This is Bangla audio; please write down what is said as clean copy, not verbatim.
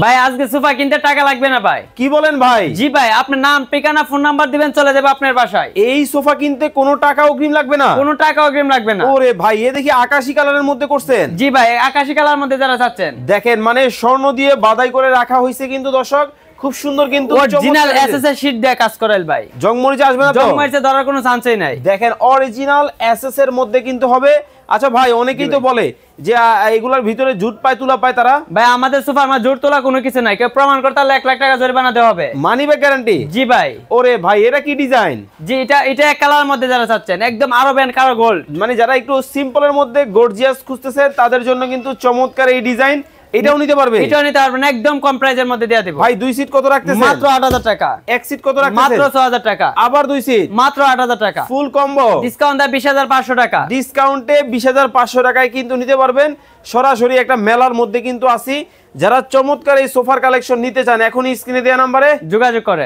ভাই আজকে সোফা কিনতে টাকা লাগবে না ভাই। কি বলেন ভাই? জি ভাই, আপনার নাম, ঠিকানা, ফোন নাম্বার দিবেন, চলে যাবে আপনার বাসায়। এই সোফা কিনতে কোনো টাকা অগ্রিম লাগবে না? কোনো টাকা অগ্রিম লাগবে না। ওরে ভাই, এ দেখি আকাশী কালারের মধ্যে করছেন। জি ভাই, আকাশী কালার মধ্যে যারা চাচ্ছেন দেখেন, মানে স্বর্ণ দিয়ে বাদাই করে রাখা হয়েছে কিন্তু দর্শক, খুব সুন্দর কিন্তু অরিজিনাল এসএস এর শীট দিয়ে কাজ করাইল ভাই। জংমরিচে আসবে না তো? জংমরিচে ধরার কোনো চান্সই নাই। দেখেন অরিজিনাল এসএস এর মধ্যে কিন্তু হবে। আচ্ছা ভাই, অনেকেই তো বলে যে এগুলোর ভিতরে জুট পায়, তুলা পায় তারা। ভাই আমাদের সোফা আমার জোর তোলা কোনো কিছু নাই, কেউ প্রমাণ করতে হলে 1 লাখ টাকা জরিমানা দেওয়া হবে। Money back guarantee? জি ভাই। ওরে ভাই, এটা কি ডিজাইন? জি, এটা এক কালার মধ্যে যারা চাচ্ছেন, একদম আরবিয়ান কালার গোল্ড, মানে যারা একটু সিম্পলের মধ্যে গর্জিয়াস খুঁজতেছে তাদের জন্য কিন্তু চমৎকার এই ডিজাইন। এটাও নিতে পারবে? এটাও নিতে পারবেন, একদম কম প্রাইজের মধ্যে দিয়ে দেব ভাই। 2 সিট কত রাখতেছেন? মাত্র 8000 টাকা। এক সিট কত রাখতেছেন? মাত্র 6000 টাকা। আবার 2 সিট মাত্র 8000 টাকা। ফুল কম্বো ডিসকাউন্ট দেয় 20500 টাকা। ডিসকাউন্টে 20500 টাকায় কিন্তু নিতে পারবেন। সরাসরি একটা মেলার মধ্যে কিন্তু আসি। যারা চমৎকার এই সোফার কালেকশন নিতে চান, এখনই স্ক্রিনে দেওয়া নম্বরে যোগাযোগ করে।